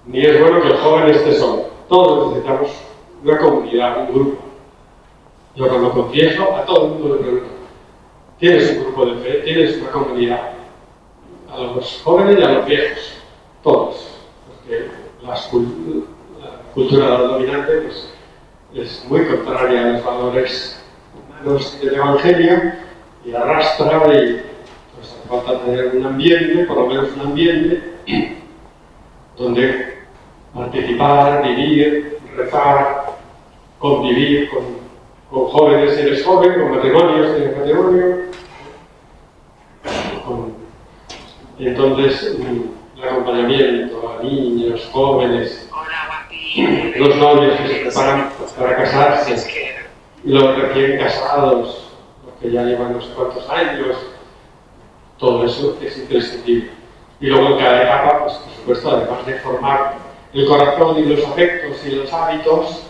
ni es bueno que el joven esté solo. Todos necesitamos una comunidad, un grupo. Yo cuando confieso, a todo el mundo le pregunto: ¿tienes un grupo de fe? ¿Tienes una comunidad? A los jóvenes y a los viejos, todos. Porque la cultura dominante pues, es muy contraria a los valores humanos del Evangelio y arrastra y pues hace falta tener un ambiente, por lo menos un ambiente, donde participar, vivir, rezar, convivir con jóvenes si eres joven, con matrimonios si eres matrimonio. Y entonces el acompañamiento a niños, jóvenes, los novios que se preparan para casarse, los recién casados, los que ya llevan unos cuantos años, todo eso es imprescindible. Y luego en cada etapa, pues por supuesto, además de formar el corazón y los afectos y los hábitos,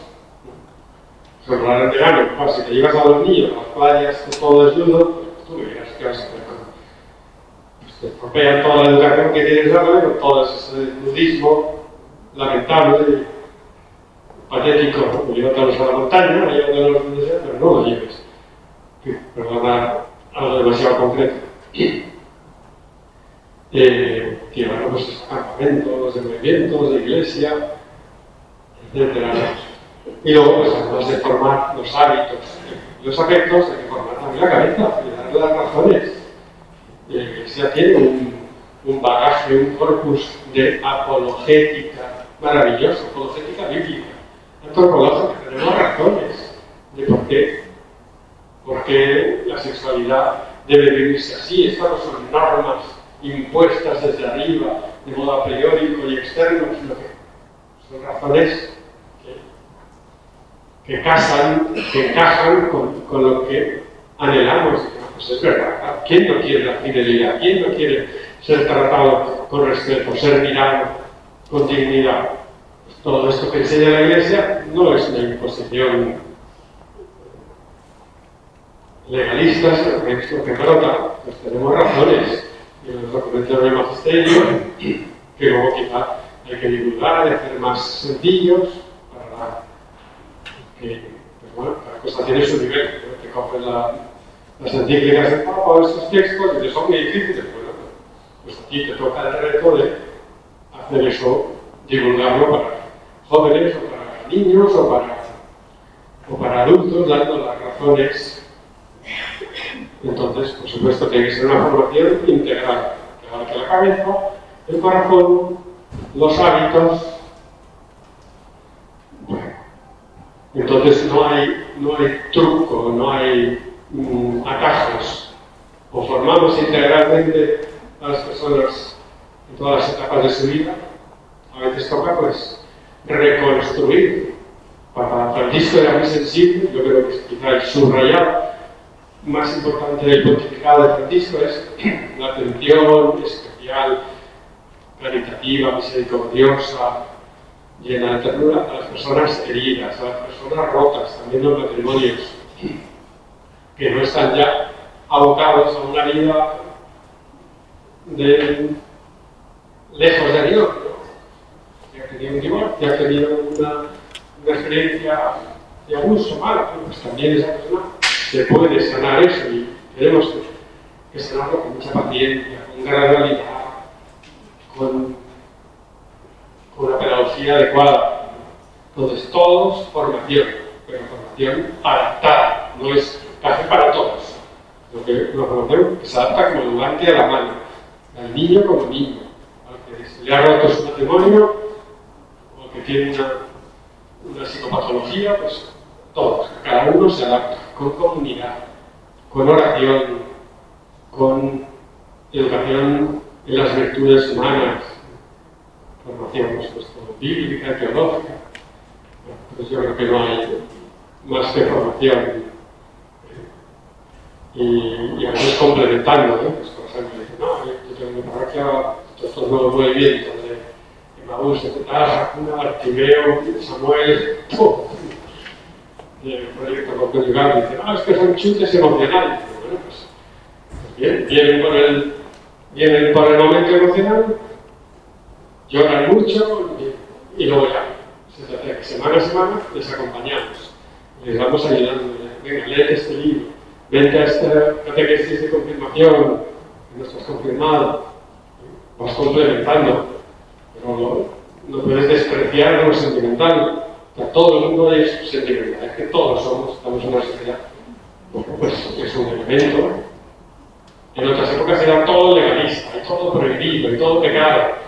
se hablará en verano. Claro, si te llevas a los niños a las playas todo desnudo, pues tú me dirás qué vas a hacer. Pues te estropean toda la educación que tienes darle con todo ese nudismo lamentable y patético. Llévatelos a la montaña, llévatelos donde sea, pero no lo lleves. Perdona algo demasiado concreto. Llevar pues campamentos de movimientos, de iglesia, etc. Y luego, pues además de formar los hábitos y los afectos, hay que formar también la cabeza y darle las razones. Y la Iglesia tiene un bagaje, un corpus de apologética maravilloso, apologética bíblica, antropológica. Tenemos razones de por qué la sexualidad debe vivirse así. Estas no son normas impuestas desde arriba, de modo a priori y externo, sino que son razones que encajan con lo que anhelamos. Pues es verdad, ¿quién no quiere la fidelidad? ¿Quién no quiere ser tratado con respeto, ser mirado con dignidad? Pues todo esto que enseña la Iglesia no es una imposición legalista, es lo que brota, pues tenemos razones. Y los documentos del magisterio, que luego quizá hay que divulgar y hacer más sencillos para que, pues bueno, cada cosa tiene su nivel. Te coges las encíclicas del Papa o estos textos y te son muy difíciles. Bueno, pues aquí te toca el reto de hacer eso, divulgarlo para jóvenes o para niños o para adultos, dando las razones. Entonces, por supuesto, tiene que ser una formación integral, que abarque la cabeza, el corazón, los hábitos. Bueno, entonces no hay truco, no hay atajos. O formamos integralmente a las personas en todas las etapas de su vida. A veces toca, pues, reconstruir. Para Francisco era muy sensible, yo creo que es quizá el subrayado más importante del pontificado de Francisco es la atención especial, caritativa, misericordiosa, llena de ternura a las personas heridas, a las personas rotas, también los matrimonios, que no están ya abocados a una vida lejos de Dios, ¿no? Que ha tenido un divorcio, que ha tenido una experiencia de abuso malo, pues también esa persona se puede sanar eso y tenemos que sanarlo con mucha paciencia, con gradualidad, con una pedagogía adecuada. Entonces, todos formación. pero formación adaptada, no es café para todos. Una formación que se adapta como el guante a la mano, al niño como niño, al que se le ha roto su matrimonio, o al que tiene una psicopatología, pues todos, cada uno se adapta, con comunidad, con oración, con educación en las virtudes humanas, formación por supuesto bíblica, teológica. Pues yo creo que no hay más que formación. Y a veces complementando, ¿no? Pues, por ejemplo, dice, no, yo tengo mi parroquia, estos nuevos movimientos de Emmaús, Jacuna, Bartimeo, Samuel, el proyecto conyugal, dice, no, es que son chutes emocionales. Bueno, pues bien, vienen por el momento emocional, lloran mucho y luego ya. Se trata de que semana a semana les acompañamos, les vamos ayudando. Venga, léete este libro, vente a esta catequesis de confirmación, que no estás confirmado, vas complementando, pero no puedes despreciar lo sentimental. O sea, todo el mundo es sentimental, es que todos estamos en una sociedad. Pues es un elemento. En otras épocas era todo legalista, y todo prohibido, y todo pecado.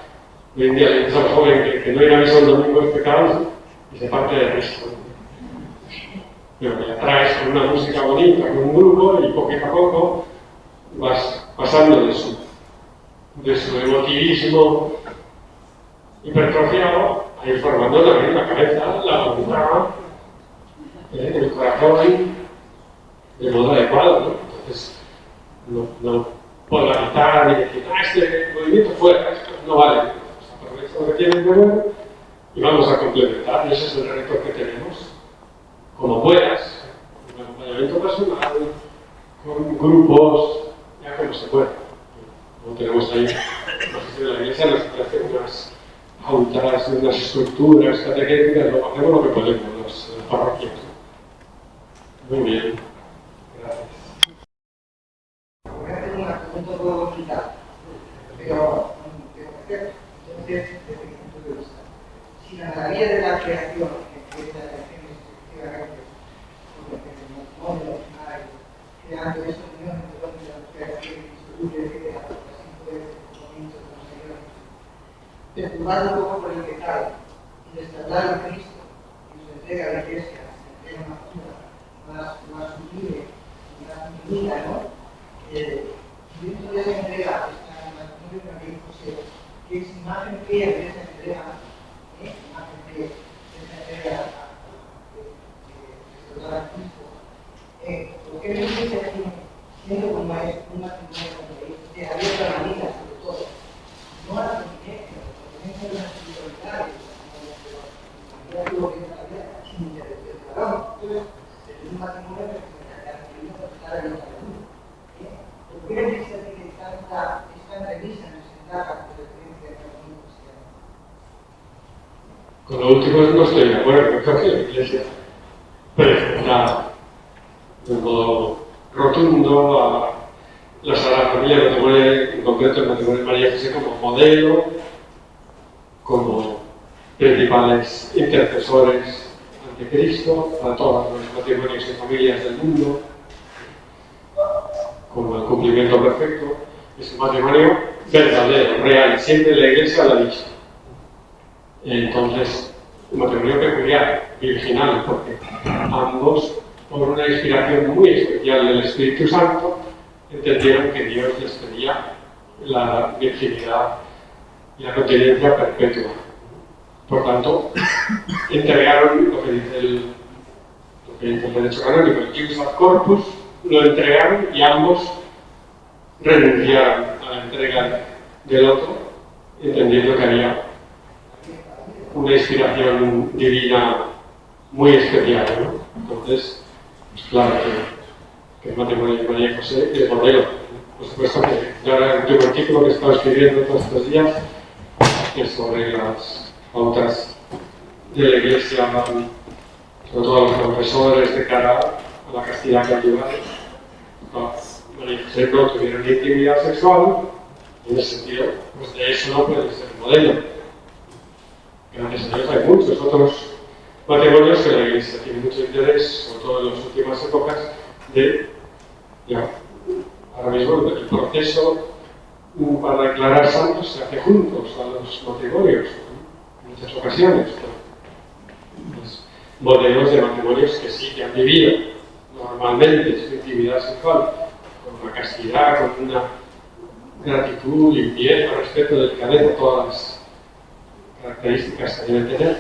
Hoy en día le dices al joven que no ir a misa un domingo es pecado y se parte de risa. Pero le atraes con una música bonita, con un grupo, y poco a poco vas pasando de su emotivismo hipertrofiado a ir formando también la cabeza, la voluntad, el corazón, de modo adecuado, ¿no? Entonces, no polarizar y decir, este movimiento fuera, esto no vale. Aprovecha lo que tienen de bueno y vamos a complementar, y ese es el reto que tenemos. Como puedas, con acompañamiento personal, con grupos, ya como se pueda. Como tenemos ahí, la iglesia nos hace unas autas, unas estructuras catequéticas, hacemos lo que podemos, las parroquias. Muy bien, gracias. Voy a hacer una pregunta un poco complicada, pero entonces, desde mi punto de vista, si la mayoría de la creación que es la creación efectivamente, como que el matrimonio hay, creando esa unión entre los de la creación insoluble que la aportación de compromisos de los señores, perturbado un poco por el pecado y restaurar a Cristo y su entrega a la iglesia, se entrega más pura, más sublime y más infinita, ¿no? Dentro de esa entrega está el matrimonio de María y José, que es imagen fea de esa entrega, imagen fea de esa entrega de restaurar a Cristo. ¿Por qué la iglesia tiene, siendo como es un matrimonio como de abierta a la vida, sobre todo? No a la continencia, de la espiritualidad, de la vida que es la vida sin interés del varón. Entonces, es un matrimonio que se caracteriza por estar abierto al mundo. ¿Por qué la iglesia tiene tanta premisa en esa etapa de referencia al matrimonio cristiano? Con lo último no estoy de acuerdo, creo que la iglesia presenta de un modo rotundo a la Sagrada Familia, en concreto el matrimonio de María y José, como modelo, como principales intercesores ante Cristo para todos los matrimonios y familias del mundo, como el cumplimiento perfecto. Es un matrimonio verdadero, real, siempre la Iglesia lo ha dicho. Entonces, un matrimonio peculiar, virginal, porque ambos, por una inspiración muy especial del Espíritu Santo, entendieron que Dios les pedía la virginidad y la continencia perpetua. Por tanto, entregaron lo que dice el derecho canónico, el ius ad corpus, lo entregaron y ambos renunciaron a la entrega del otro, entendiendo que había una inspiración divina muy especial, ¿no? Entonces, pues claro que el matrimonio de María y José es modelo. Por supuesto que yo ahora el último artículo que he estado escribiendo todos estos días es sobre las pautas de la Iglesia, sobre todo a los profesores de cara a la castidad conyugal. María y José no tuvieron intimidad sexual, y en ese sentido, pues de eso no puede ser modelo. Gracias a Dios hay muchos otros matrimonios que la Iglesia tiene mucho interés, sobre todo en las últimas épocas, de, ahora mismo el proceso para declarar santos se hace juntos a los matrimonios, en muchas ocasiones. Pues, modelos de matrimonios que sí que han vivido normalmente su intimidad sexual con una castidad, con una gratitud, limpieza, respeto, delicadeza, todas las características que deben tener.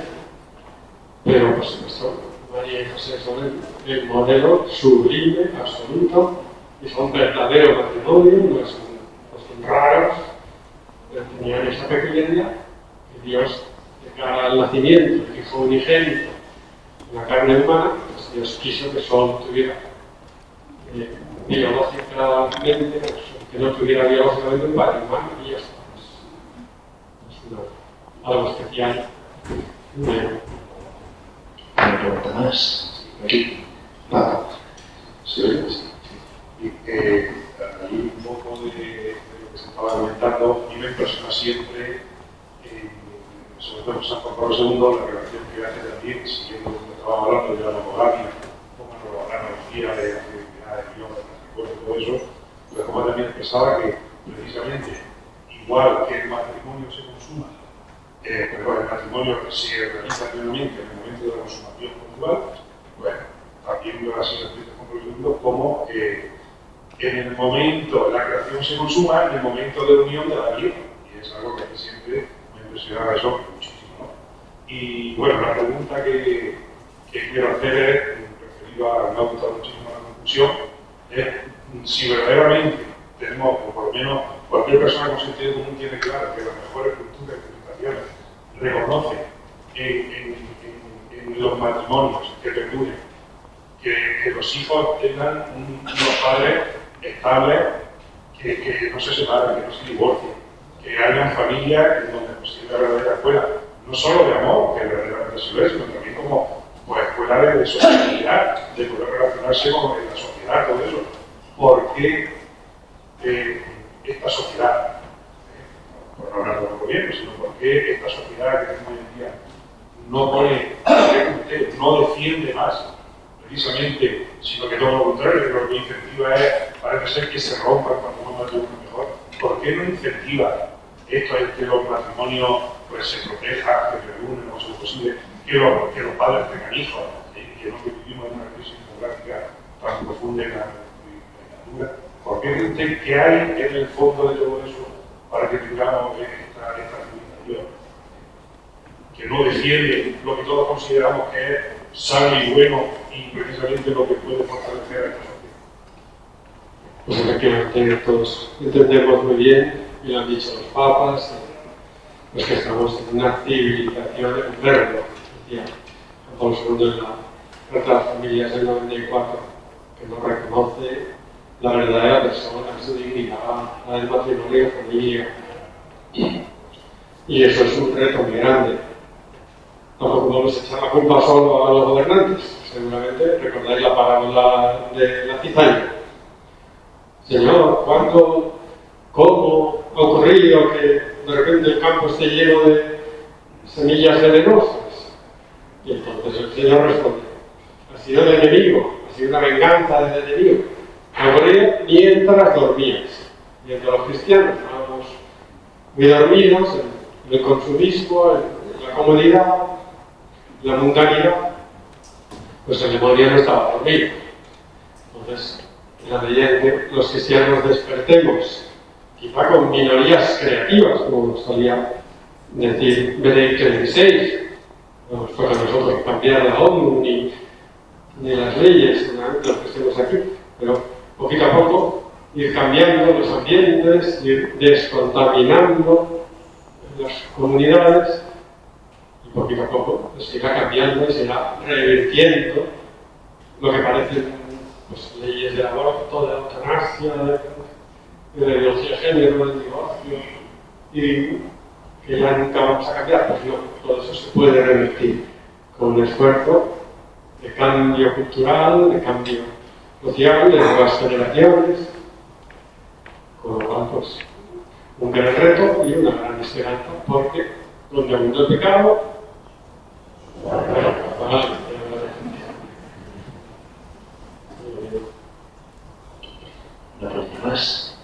Pero, por supuesto, María y José son el modelo sublime, absoluto, y son verdaderos matrimonios, no son raros, pero tenían esa peculiaridad que Dios, de cara al nacimiento del Hijo unigénito en la carne humana, pues Dios quiso que solo tuviera biológicamente, pues, que no tuviera biológicamente un padre humano, y ya está. Es algo especial. Una pregunta más. Aquí. Paco. ¿Se oye? Y ahí un poco de lo que se estaba comentando, a mí me impresiona siempre, sobre todo en San Juan Pablo II, la relación que hace también, siguiendo lo que estaba hablando de la monogamia, como la analogía de la fidelidad de Dios, y todo eso, pero como también expresaba que precisamente, igual que el matrimonio se consuma, pero el matrimonio se realiza plenamente en el momento de la consumación conjugal, bueno, también lo ha sido escrito con Pablo II como en el momento, la creación se consuma en el momento de unión de la vida, y es algo que a mí siempre me impresiona eso muchísimo, ¿no? Y bueno, la pregunta que quiero hacer es, referido a, me ha gustado muchísimo la conclusión, es si verdaderamente tenemos, o por lo menos cualquier persona con sentido común tiene claro que las mejores culturas y civilizaciones reconocen en los matrimonios que perduren, que los hijos tengan unos padres estables, que no se separen, que no se divorcien, que hayan familias en donde posible la verdadera escuela, no solo de amor, que verdaderamente se ve, sino también como pues, escuela de sociabilidad, de poder relacionarse con la sociedad, todo eso. ¿Por qué esta sociedad, por no hablar de los gobiernos, sino por qué esta sociedad que tenemos hoy en día no pone, no defiende más precisamente, sino que todo lo contrario, que lo que incentiva parece ser que se rompan cuando uno mate uno mejor? ¿Por qué no incentiva esto es que los matrimonios pues, se protejan, que reúnen lo más posible, que los padres tengan hijos, que no vivimos en una crisis demográfica tan profunda en la literatura? ¿Por qué creen que hay en el fondo de todo eso para que tengamos esta civilización que no defiende lo que todos consideramos que es sano y bueno y precisamente lo que puede fortalecer a esta sociedad? Pues efectivamente todos entendemos muy bien, y lo han dicho los papas, pues que estamos en una civilización enferma, decía Juan Pablo II en la Carta de las Familias del 94, que no reconoce la verdadera persona, su dignidad, la del matrimonio y la familia. Y eso es un reto muy grande. Tampoco vamos a echar la culpa solo a los gobernantes. Seguramente recordáis la parábola de la cizaña. Señor, ¿cómo ha ocurrido que de repente el campo esté lleno de semillas venenosas? Y entonces el Señor responde, ha sido el enemigo, ha sido una venganza del enemigo. Ha ocurrido mientras dormías. Mientras los cristianos estábamos muy dormidos en el consumismo, en la comodidad, en la mundanidad, pues el demonio no estaba dormido. Entonces, en la medida en que los cristianos despertemos, quizá con minorías creativas, como solía decir Benedicto XVI, no nos toca a nosotros cambiar la ONU ni las leyes, los que estemos aquí, pero poquito a poco ir cambiando los ambientes, ir descontaminando las comunidades, y poquito a poco se irá cambiando y se irá revirtiendo lo que parecen pues, leyes del aborto, de la eutanasia, de la ideología de género, del divorcio, y que ya nunca vamos a cambiar. Pues no, todo eso se puede revertir con un esfuerzo de cambio cultural, de cambio social, de nuevas generaciones, con lo cual, pues, un gran reto y una gran esperanza, porque donde abunda el pecado, vale. ¿Una pregunta más?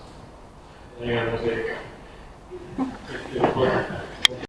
Hay ganas de fuera.